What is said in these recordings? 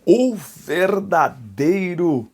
O verdadeiro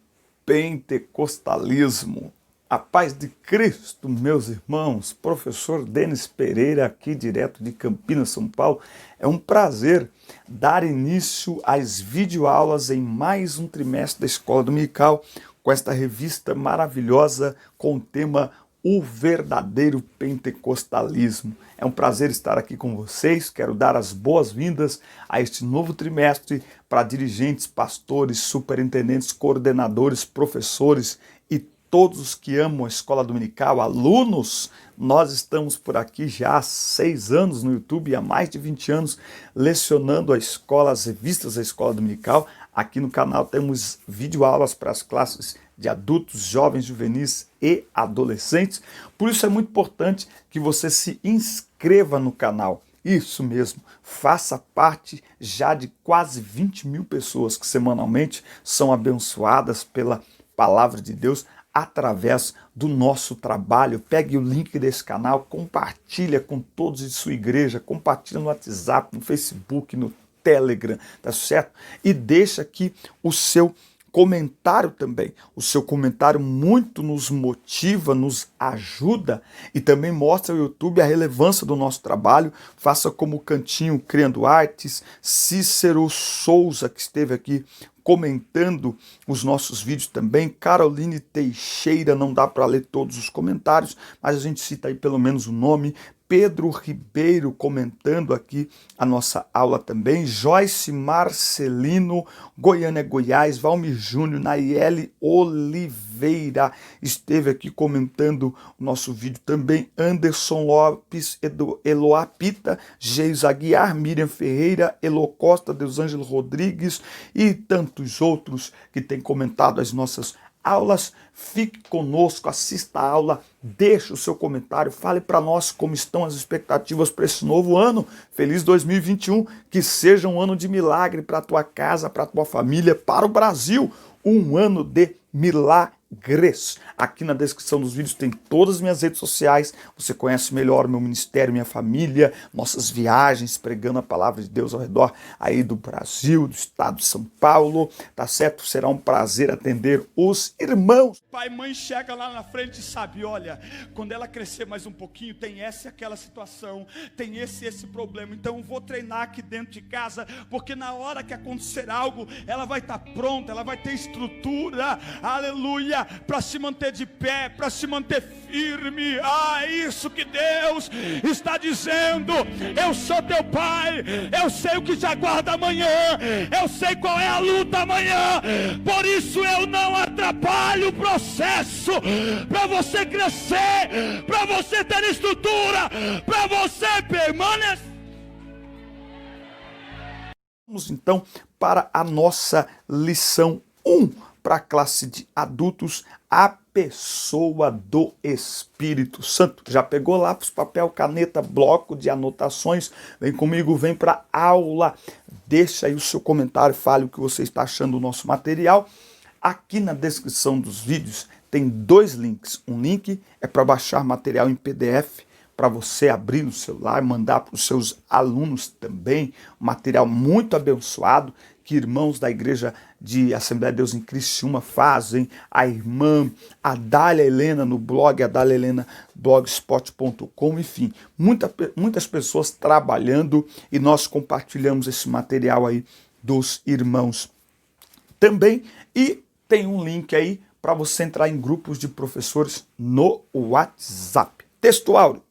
pentecostalismo. A paz de Cristo, meus irmãos. Professor Denis Pereira, aqui direto de Campinas, São Paulo. É um prazer dar início às videoaulas em mais um trimestre da Escola Dominical, com esta revista maravilhosa com o tema O Verdadeiro Pentecostalismo. É um prazer estar aqui com vocês. Quero dar as boas-vindas a este novo trimestre para dirigentes, pastores, superintendentes, coordenadores, professores e todos os que amam a Escola Dominical, alunos. Nós estamos por aqui já há 6 anos no YouTube e há mais de 20 anos lecionando a escola, as revistas da Escola Dominical. Aqui no canal temos videoaulas para as classes de adultos, jovens, juvenis e adolescentes. Por isso é muito importante que você se inscreva no canal. Isso mesmo, faça parte já de quase 20 mil pessoas que semanalmente são abençoadas pela palavra de Deus através do nosso trabalho. Pegue o link desse canal, compartilha com todos de sua igreja, compartilha no WhatsApp, no Facebook, no Telegram, tá certo? E deixa aqui o seu comentário também. O seu comentário muito nos motiva, nos ajuda e também mostra ao YouTube a relevância do nosso trabalho. Faça como o Cantinho Criando Artes, Cícero Souza, que esteve aqui comentando os nossos vídeos também, Caroline Teixeira, não dá para ler todos os comentários, mas a gente cita aí pelo menos o nome, Pedro Ribeiro comentando aqui a nossa aula também, Joyce Marcelino, Goiânia, Goiás, Valmir Júnior, Nayeli Oliveira esteve aqui comentando o nosso vídeo também, Anderson Lopes, Eloapita, Geis Aguiar, Miriam Ferreira, Elo Costa, Deusângelo Rodrigues e tantos outros que têm comentado as nossas aulas. Fique conosco, assista a aula, deixe o seu comentário, fale para nós como estão as expectativas para esse novo ano. Feliz 2021, que seja um ano de milagre para a tua casa, para a tua família, para o Brasil, um ano de milagres. Aqui na descrição dos vídeos tem todas as minhas redes sociais, você conhece melhor o meu ministério, minha família, nossas viagens pregando a palavra de Deus ao redor aí do Brasil, do estado de São Paulo, tá certo? Será um prazer atender os irmãos. Pai e mãe chega lá na frente e sabe, olha, quando ela crescer mais um pouquinho, tem essa e aquela situação, tem esse problema, então eu vou treinar aqui dentro de casa, porque na hora que acontecer algo, ela vai estar pronta, ela vai ter estrutura, aleluia, para se manter de pé, para se manter firme. Isso que Deus está dizendo. Eu sou teu pai, eu sei o que te aguarda amanhã, eu sei qual é a luta amanhã, por isso eu não atrapalho o processo, para você crescer, para você ter estrutura, para você permanecer. Vamos então para a nossa lição 1, para a classe de adultos, a pessoa do Espírito Santo. Já pegou lápis, papel, caneta, bloco de anotações? Vem comigo, vem para a aula. Deixa aí o seu comentário, fale o que você está achando do nosso material. Aqui na descrição dos vídeos tem 2 links. Um link é para baixar material em PDF, para você abrir no celular, mandar para os seus alunos também, material muito abençoado, que irmãos da igreja de Assembleia de Deus em Criciúma fazem, a irmã Adália Helena no blog adaliahelena.blogspot.com, enfim, muitas pessoas trabalhando e nós compartilhamos esse material aí dos irmãos também. E tem um link aí para você entrar em grupos de professores no WhatsApp. Texto áureo.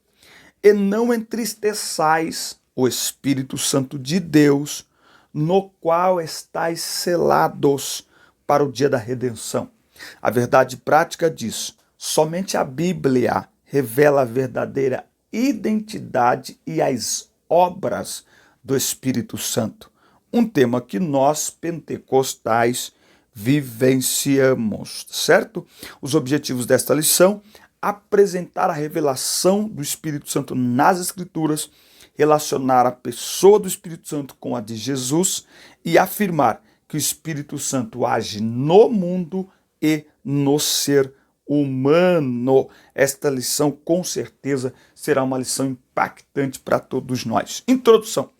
E não entristeçais o Espírito Santo de Deus, no qual estáis selados para o dia da redenção. A verdade prática diz: somente a Bíblia revela a verdadeira identidade e as obras do Espírito Santo. Um tema que nós, pentecostais, vivenciamos, certo? Os objetivos desta lição: apresentar a revelação do Espírito Santo nas Escrituras, relacionar a pessoa do Espírito Santo com a de Jesus e afirmar que o Espírito Santo age no mundo e no ser humano. Esta lição com certeza será uma lição impactante para todos nós. Introdução.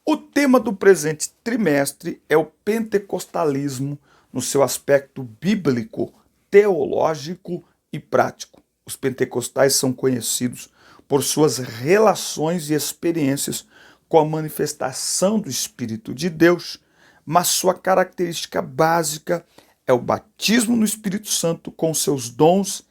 O tema do presente trimestre é o pentecostalismo no seu aspecto bíblico, teológico e prático. Os pentecostais são conhecidos por suas relações e experiências com a manifestação do Espírito de Deus, mas sua característica básica é o batismo no Espírito Santo com seus dons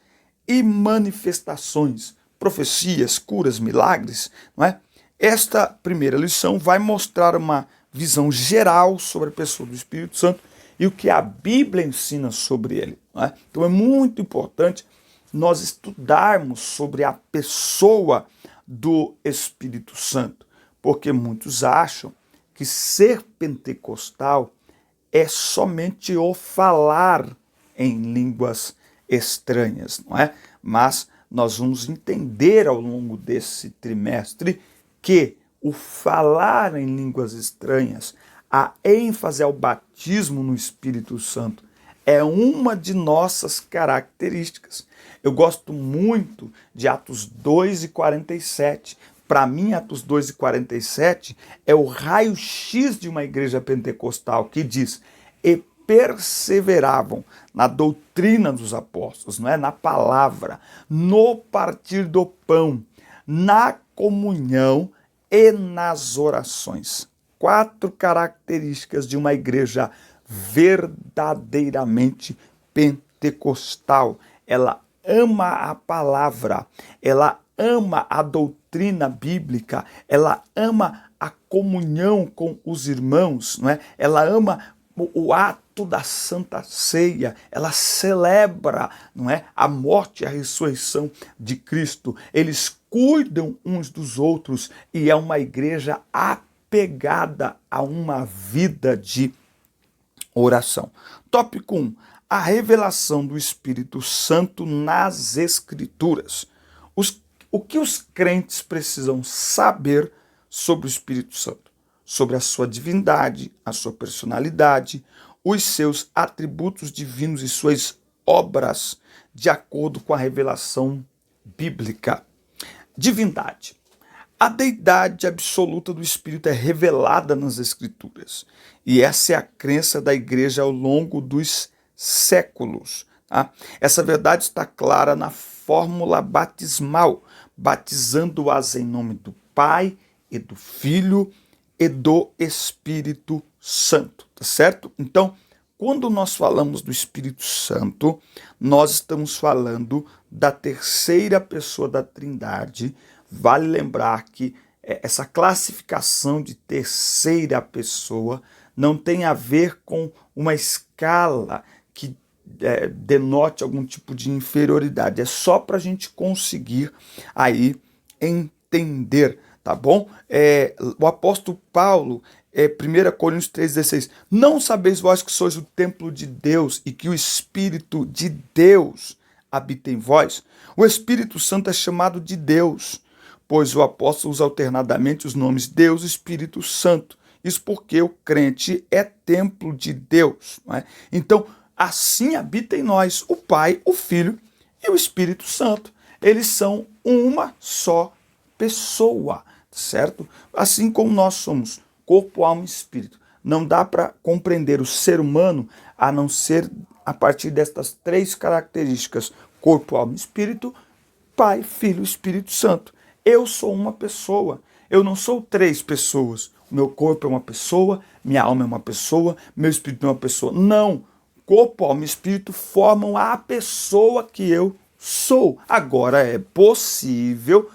e manifestações, profecias, curas, milagres, não é? Esta primeira lição vai mostrar uma visão geral sobre a pessoa do Espírito Santo e o que a Bíblia ensina sobre ele, não é? Então é muito importante nós estudarmos sobre a pessoa do Espírito Santo, porque muitos acham que ser pentecostal é somente o falar em línguas estranhas, não é? Mas nós vamos entender ao longo desse trimestre que o falar em línguas estranhas, a ênfase ao batismo no Espírito Santo, é uma de nossas características. Eu gosto muito de Atos 2:47. Para mim, Atos 2:47 é o raio-x de uma igreja pentecostal que diz: e perseveravam na doutrina dos apóstolos, não é? Na palavra, no partir do pão, na comunhão e nas orações. 4 características de uma igreja verdadeiramente pentecostal. Ela ama a palavra, ela ama a doutrina bíblica, ela ama a comunhão com os irmãos, não é? Ela ama o ato da Santa Ceia, ela celebra, não é, a morte e a ressurreição de Cristo. Eles cuidam uns dos outros e é uma igreja apegada a uma vida de oração. Tópico 1. A revelação do Espírito Santo nas Escrituras. O que os crentes precisam saber sobre o Espírito Santo? Sobre a sua divindade, a sua personalidade, os seus atributos divinos e suas obras, de acordo com a revelação bíblica. Divindade. A deidade absoluta do Espírito é revelada nas Escrituras. E essa é a crença da igreja ao longo dos séculos. Tá? Essa verdade está clara na fórmula batismal, batizando-as em nome do Pai e do Filho e do Espírito Santo, tá certo? Então, quando nós falamos do Espírito Santo, nós estamos falando da terceira pessoa da Trindade. Vale lembrar que essa classificação de terceira pessoa não tem a ver com uma escala que denote algum tipo de inferioridade. É só para a gente conseguir aí entender, tá bom? O apóstolo Paulo, 1 Coríntios 3,16, não sabeis vós que sois o templo de Deus e que o Espírito de Deus habita em vós? O Espírito Santo é chamado de Deus, pois o apóstolo usa alternadamente os nomes Deus e Espírito Santo. Isso porque o crente é templo de Deus, não é? Então, assim habita em nós o Pai, o Filho e o Espírito Santo. Eles são uma só pessoa, certo? Assim como nós somos corpo, alma e espírito. Não dá para compreender o ser humano a não ser a partir destas 3 características: corpo, alma e espírito, Pai, Filho e Espírito Santo. Eu sou uma pessoa, eu não sou 3 pessoas. O meu corpo é uma pessoa, minha alma é uma pessoa, meu espírito é uma pessoa. Não, corpo, alma e espírito formam a pessoa que eu sou. Agora é possível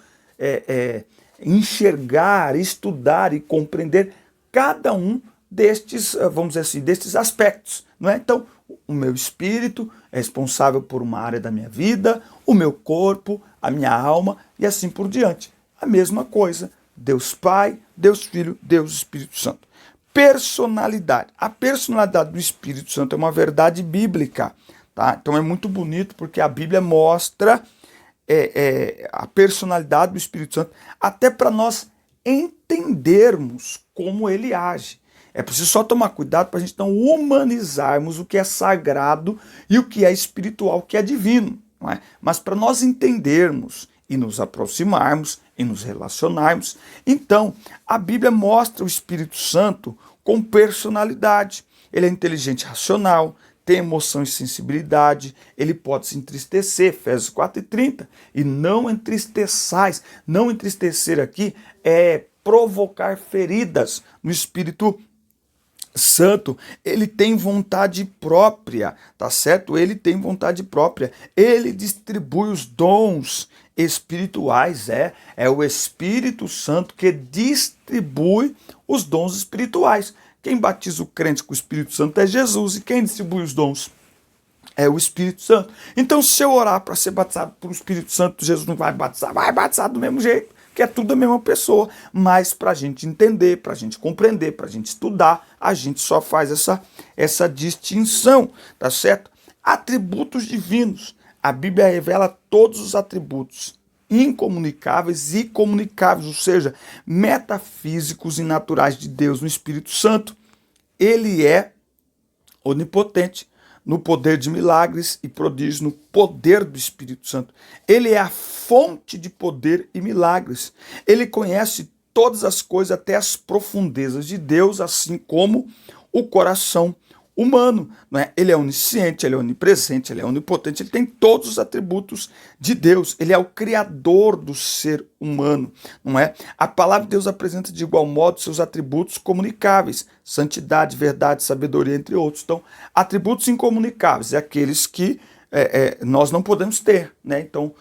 enxergar, estudar e compreender cada um destes, vamos dizer assim, destes aspectos, não é? Então, o meu espírito é responsável por uma área da minha vida, o meu corpo, a minha alma e assim por diante. A mesma coisa, Deus Pai, Deus Filho, Deus Espírito Santo. Personalidade. A personalidade do Espírito Santo é uma verdade bíblica, tá? Então é muito bonito porque a Bíblia mostra a personalidade do Espírito Santo até para nós entendermos como ele age. É preciso só tomar cuidado para a gente não humanizarmos o que é sagrado e o que é espiritual, o que é divino, não é? Mas para nós entendermos e nos aproximarmos e nos relacionarmos. Então, a Bíblia mostra o Espírito Santo com personalidade. Ele é inteligente e racional, tem emoção e sensibilidade, ele pode se entristecer, Efésios 4:30, e não entristeçais. Não entristecer aqui é provocar feridas no Espírito Santo. Ele tem vontade própria, tá certo? Ele tem vontade própria. Ele distribui os dons espirituais, é o Espírito Santo que distribui os dons espirituais. Quem batiza o crente com o Espírito Santo é Jesus, e quem distribui os dons é o Espírito Santo. Então, se eu orar para ser batizado por Espírito Santo, Jesus não vai batizar do mesmo jeito, que é tudo a mesma pessoa. Mas para a gente entender, para a gente compreender, para a gente estudar, a gente só faz essa distinção, tá certo? Atributos divinos. A Bíblia revela todos os atributos incomunicáveis e comunicáveis, ou seja, metafísicos e naturais de Deus no Espírito Santo. Ele é onipotente no poder de milagres e prodígios, no poder do Espírito Santo. Ele é a fonte de poder e milagres. Ele conhece todas as coisas, até as profundezas de Deus, assim como o coração humano, não é? Ele é onisciente, ele é onipresente, ele é onipotente, ele tem todos os atributos de Deus. Ele é o criador do ser humano, não é? A palavra de Deus apresenta de igual modo seus atributos comunicáveis, santidade, verdade, sabedoria, entre outros. Então, atributos incomunicáveis é aqueles que nós não podemos ter, né? Então,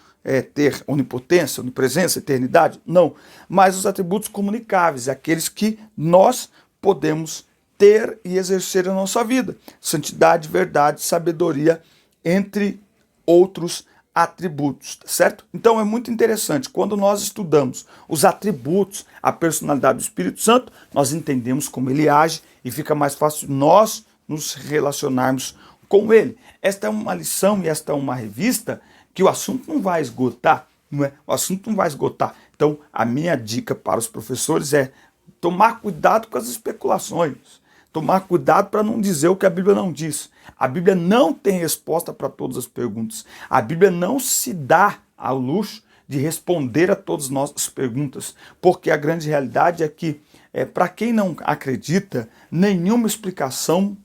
ter onipotência, onipresença, eternidade, não. Mas os atributos comunicáveis é aqueles que nós podemos ter e exercer a nossa vida. Santidade, verdade, sabedoria, entre outros atributos, tá certo? Então é muito interessante, quando nós estudamos os atributos, a personalidade do Espírito Santo, nós entendemos como ele age e fica mais fácil nós nos relacionarmos com ele. Esta é uma lição e esta é uma revista que o assunto não vai esgotar, não é? O assunto não vai esgotar. Então a minha dica para os professores é tomar cuidado com as especulações. Tomar cuidado para não dizer o que a Bíblia não diz. A Bíblia não tem resposta para todas as perguntas. A Bíblia não se dá ao luxo de responder a todas as nossas perguntas, porque a grande realidade é que, para quem não acredita, nenhuma explicação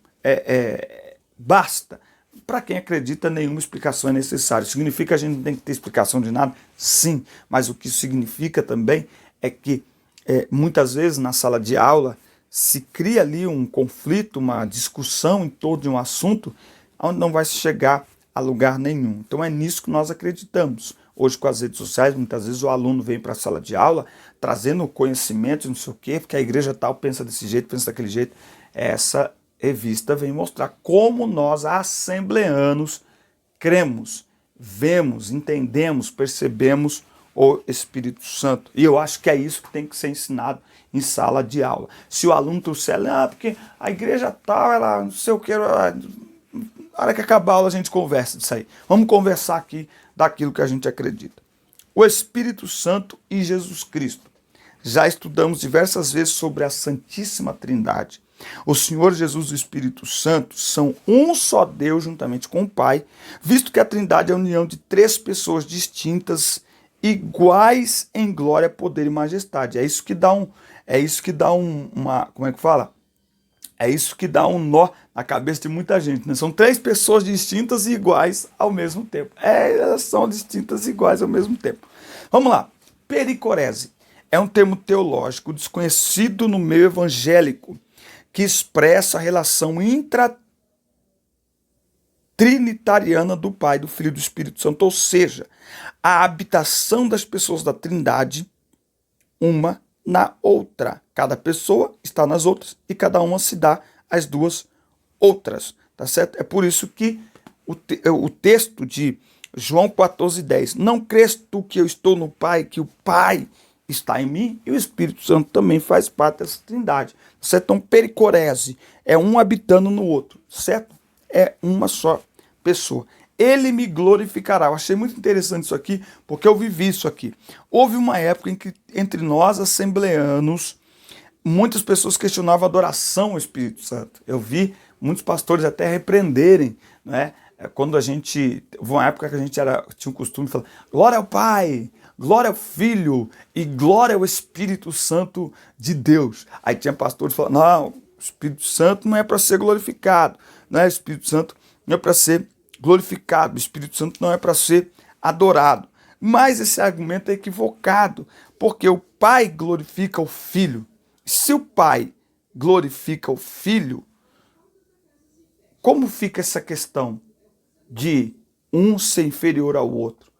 basta. Para quem acredita, nenhuma explicação é necessária. Significa que a gente não tem que ter explicação de nada? Sim, mas o que isso significa também é que, muitas vezes, na sala de aula, se cria ali um conflito, uma discussão em torno de um assunto onde não vai se chegar a lugar nenhum. Então é nisso que nós acreditamos. Hoje, com as redes sociais, muitas vezes o aluno vem para a sala de aula trazendo conhecimento, não sei o quê, porque a igreja tal pensa desse jeito, pensa daquele jeito. Essa revista vem mostrar como nós, assembleanos, cremos, vemos, entendemos, percebemos o Espírito Santo. E eu acho que é isso que tem que ser ensinado em sala de aula. Se o aluno trouxer, porque a igreja tal, ela não sei o que, na hora que acabar a aula a gente conversa disso aí. Vamos conversar aqui daquilo que a gente acredita. O Espírito Santo e Jesus Cristo. Já estudamos diversas vezes sobre a Santíssima Trindade. O Senhor Jesus e o Espírito Santo são um só Deus juntamente com o Pai, visto que a Trindade é a união de três pessoas distintas, iguais em glória, poder e majestade. É isso que dá como é que fala? É isso que dá um nó na cabeça de muita gente, né? São três pessoas distintas e iguais ao mesmo tempo. Elas são distintas e iguais ao mesmo tempo. Vamos lá. Pericorese é um termo teológico desconhecido no meio evangélico que expressa a relação intratrinitariana do Pai, do Filho e do Espírito Santo, ou seja, a habitação das pessoas da Trindade, uma na outra. Cada pessoa está nas outras e cada uma se dá às duas outras, tá certo? É por isso que o texto de João 14:10, não crês tu que eu estou no Pai, que o Pai está em mim, e o Espírito Santo também faz parte dessa Trindade, certo? Então, pericorese é um habitando no outro, certo? É uma só pessoa. Ele me glorificará. Eu achei muito interessante isso aqui, porque eu vivi isso aqui. Houve uma época em que, entre nós, assembleanos, muitas pessoas questionavam a adoração ao Espírito Santo. Eu vi muitos pastores até repreenderem, né? Quando houve uma época que a gente tinha o costume de falar, glória ao Pai, glória ao Filho e glória ao Espírito Santo de Deus. Aí tinha pastores falando, não, o Espírito Santo não é para ser glorificado, não é? O Espírito Santo não é para ser glorificado, o Espírito Santo não é para ser adorado. Mas esse argumento é equivocado, porque o Pai glorifica o Filho. Se o Pai glorifica o Filho, como fica essa questão de um ser inferior ao outro?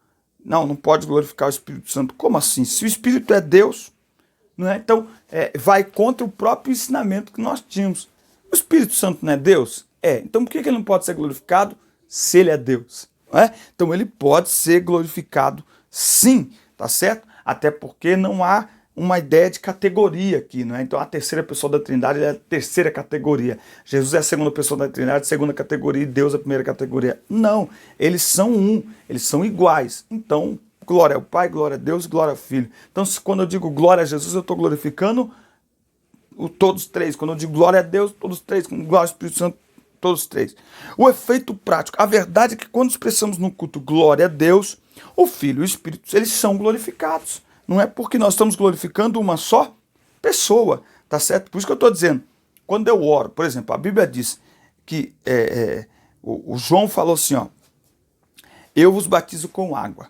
Não pode glorificar o Espírito Santo. Como assim? Se o Espírito é Deus, não é? Então vai contra o próprio ensinamento que nós tínhamos. O Espírito Santo não é Deus? Então por que ele não pode ser glorificado se ele é Deus? Não é? Então ele pode ser glorificado sim, tá certo? Até porque não há uma ideia de categoria aqui, não é? Então a terceira pessoa da Trindade é a terceira categoria. Jesus é a segunda pessoa da Trindade, segunda categoria, e Deus é a primeira categoria. Não, eles são eles são iguais. Então, glória ao Pai, glória a Deus, glória ao Filho. Então, quando eu digo glória a Jesus, eu estou glorificando todos três. Quando eu digo glória a Deus, todos três. Quando glória ao Espírito Santo, todos três. O efeito prático. A verdade é que quando expressamos no culto glória a Deus, o Filho e o Espírito, eles são glorificados. Não é porque nós estamos glorificando uma só pessoa, tá certo? Por isso que eu estou dizendo, quando eu oro, por exemplo, a Bíblia diz que o João falou assim, ó, eu vos batizo com água,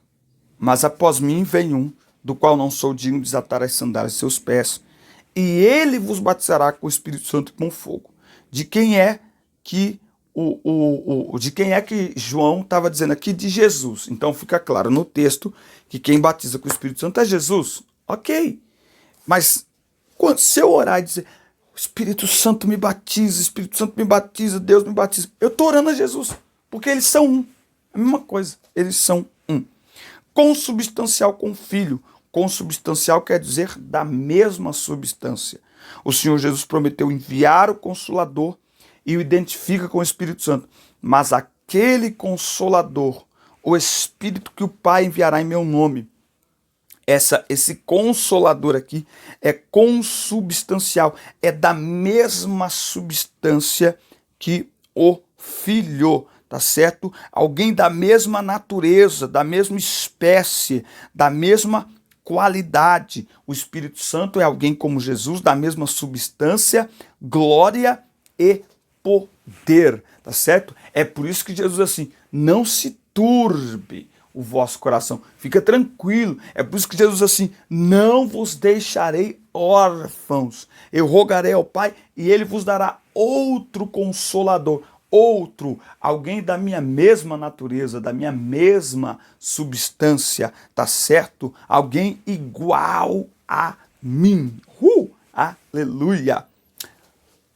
mas após mim vem um, do qual não sou digno de desatar as sandálias de seus pés, e ele vos batizará com o Espírito Santo e com fogo. De quem é que João estava dizendo aqui? De Jesus. Então fica claro no texto que quem batiza com o Espírito Santo é Jesus. Ok. Mas se eu orar e dizer, o Espírito Santo me batiza, Espírito Santo me batiza, Deus me batiza, eu estou orando a Jesus, porque eles são um. A mesma coisa, eles são um. Consubstancial com o Filho. Consubstancial quer dizer da mesma substância. O Senhor Jesus prometeu enviar o Consolador e o identifica com o Espírito Santo. Mas aquele Consolador, o Espírito que o Pai enviará em meu nome, esse Consolador aqui é consubstancial, é da mesma substância que o Filho, tá certo? Alguém da mesma natureza, da mesma espécie, da mesma qualidade. O Espírito Santo é alguém como Jesus, da mesma substância, glória e poder, tá certo? É por isso que Jesus assim, não se turbe o vosso coração, fica tranquilo. É por isso que Jesus assim, não vos deixarei órfãos, eu rogarei ao Pai e ele vos dará outro Consolador, alguém da minha mesma natureza, da minha mesma substância, tá certo? Alguém igual a mim. Aleluia!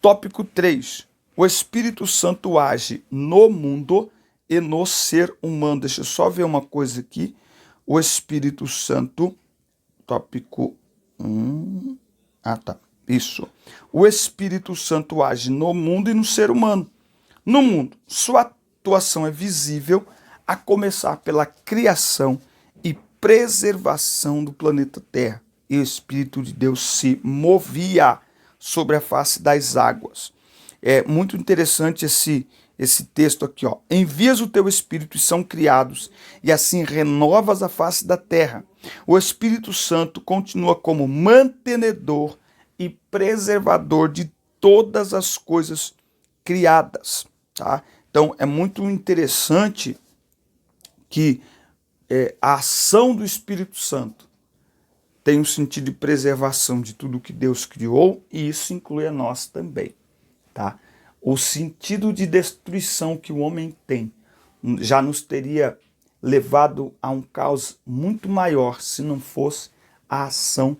Tópico 3. O Espírito Santo age no mundo e no ser humano. Deixa eu só ver uma coisa aqui. O Espírito Santo, tópico 1. Isso. O Espírito Santo age no mundo e no ser humano. No mundo, sua atuação é visível, a começar pela criação e preservação do planeta Terra. E o Espírito de Deus se movia sobre a face das águas. É muito interessante esse texto aqui, ó. Envias o teu Espírito e são criados, e assim renovas a face da terra. O Espírito Santo continua como mantenedor e preservador de todas as coisas criadas, tá? Então é muito interessante que a ação do Espírito Santo tem um sentido de preservação de tudo que Deus criou, e isso inclui a nós também, tá? O sentido de destruição que o homem tem já nos teria levado a um caos muito maior se não fosse a ação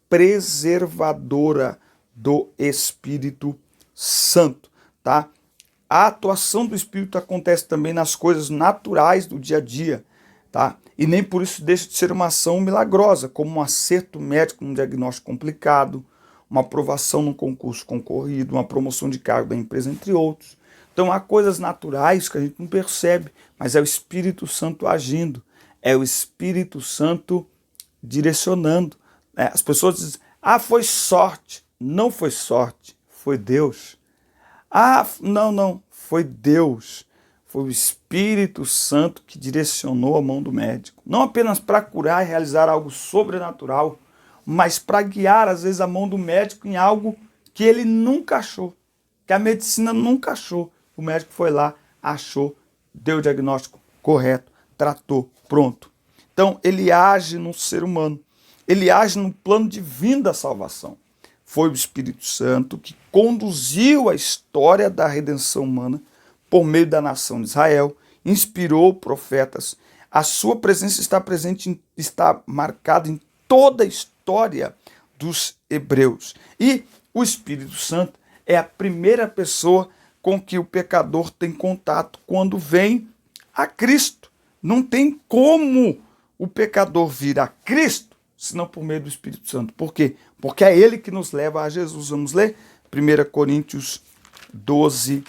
preservadora do Espírito Santo, tá? A atuação do Espírito acontece também nas coisas naturais do dia a dia, tá? E nem por isso deixa de ser uma ação milagrosa, como um acerto médico num diagnóstico complicado, uma aprovação num concurso concorrido, uma promoção de cargo da empresa, entre outros. Então há coisas naturais que a gente não percebe, mas é o Espírito Santo agindo, é o Espírito Santo direcionando. As pessoas dizem, foi sorte. Não foi sorte, foi Deus. Não, foi Deus. Foi o Espírito Santo que direcionou a mão do médico. Não apenas para curar e realizar algo sobrenatural, mas para guiar, às vezes, a mão do médico em algo que ele nunca achou, que a medicina nunca achou. O médico foi lá, achou, deu o diagnóstico correto, tratou, pronto. Então, ele age no ser humano. Ele age no plano divino da salvação. Foi o Espírito Santo que conduziu a história da redenção humana por meio da nação de Israel, inspirou profetas. A sua presença está marcada em toda a história dos hebreus. E o Espírito Santo é a primeira pessoa com que o pecador tem contato quando vem a Cristo. Não tem como o pecador vir a Cristo senão por meio do Espírito Santo. Por quê? Porque é ele que nos leva a Jesus. Vamos ler 1 Coríntios 12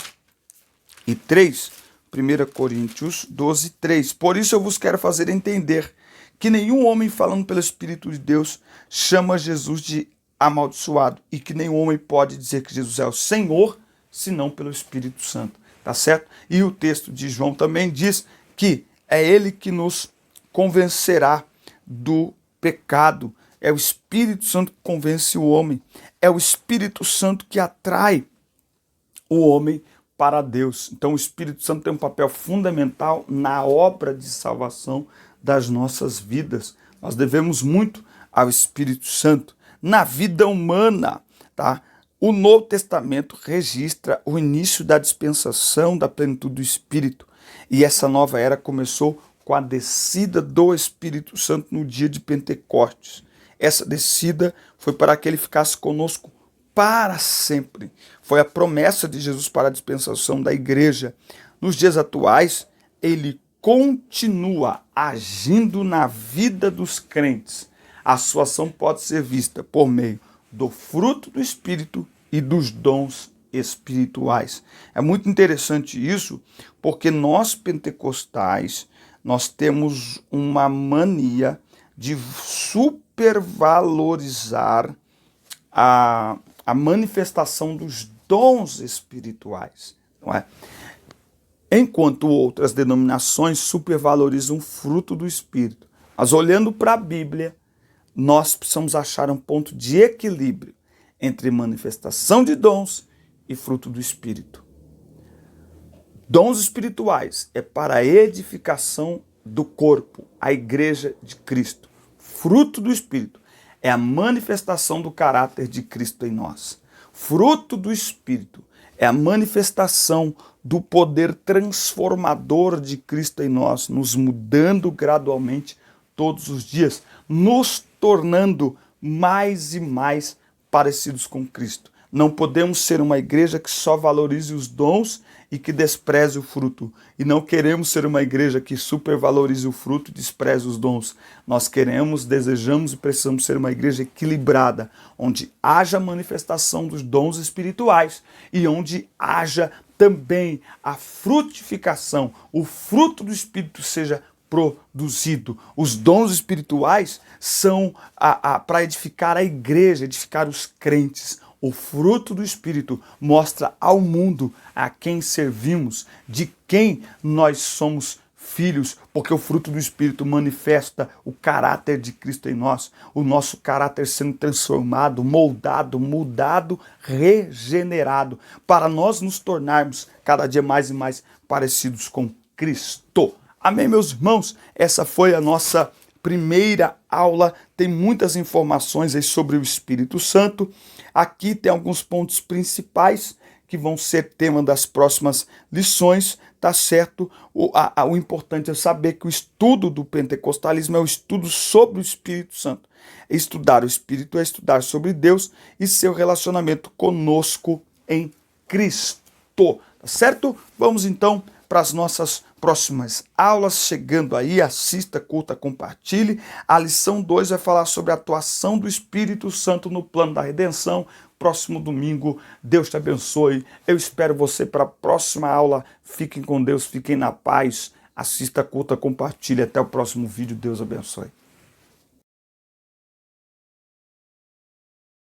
e 3. 1 Coríntios 12, 3. Por isso eu vos quero fazer entender que nenhum homem falando pelo Espírito de Deus chama Jesus de amaldiçoado e que nenhum homem pode dizer que Jesus é o Senhor senão pelo Espírito Santo. Tá certo? E o texto de João também diz que é ele que nos convencerá do pecado. É o Espírito Santo que convence o homem. É o Espírito Santo que atrai o homem para Deus. Então o Espírito Santo tem um papel fundamental na obra de salvação das nossas vidas. Nós devemos muito ao Espírito Santo. Na vida humana, tá? O Novo Testamento registra o início da dispensação da plenitude do Espírito. E essa nova era começou com a descida do Espírito Santo no dia de Pentecostes. Essa descida foi para que ele ficasse conosco para sempre. Foi a promessa de Jesus para a dispensação da igreja. Nos dias atuais, ele continua agindo na vida dos crentes. A sua ação pode ser vista por meio do fruto do Espírito e dos dons espirituais. É muito interessante isso, porque nós pentecostais, nós temos uma mania de supervalorizar a manifestação dos dons espirituais, não é? Enquanto outras denominações supervalorizam o fruto do Espírito. Mas olhando para a Bíblia, nós precisamos achar um ponto de equilíbrio entre manifestação de dons e fruto do Espírito. Dons espirituais é para a edificação do corpo, a igreja de Cristo. Fruto do Espírito é a manifestação do caráter de Cristo em nós. Fruto do Espírito é a manifestação do poder transformador de Cristo em nós, nos mudando gradualmente todos os dias, nos tornando mais e mais parecidos com Cristo. Não podemos ser uma igreja que só valorize os dons e que despreze o fruto. E não queremos ser uma igreja que supervalorize o fruto e despreze os dons. Nós queremos, desejamos e precisamos ser uma igreja equilibrada, onde haja manifestação dos dons espirituais e onde haja também a frutificação, o fruto do Espírito seja produzido. Os dons espirituais são para edificar a igreja, edificar os crentes. O fruto do Espírito mostra ao mundo a quem servimos, de quem nós somos filhos, porque o fruto do Espírito manifesta o caráter de Cristo em nós, o nosso caráter sendo transformado, moldado, mudado, regenerado, para nós nos tornarmos cada dia mais e mais parecidos com Cristo. Amém, meus irmãos? Essa foi a nossa primeira aula. Tem muitas informações aí sobre o Espírito Santo. Aqui tem alguns pontos principais que vão ser tema das próximas lições, tá certo? O importante é saber que o estudo do pentecostalismo é o estudo sobre o Espírito Santo. Estudar o Espírito é estudar sobre Deus e seu relacionamento conosco em Cristo, tá certo? Vamos então para as nossas próximas aulas, chegando aí, assista, curta, compartilhe. A lição 2 vai falar sobre a atuação do Espírito Santo no plano da redenção. Próximo domingo, Deus te abençoe. Eu espero você para a próxima aula. Fiquem com Deus, fiquem na paz. Assista, curta, compartilhe. Até o próximo vídeo. Deus abençoe.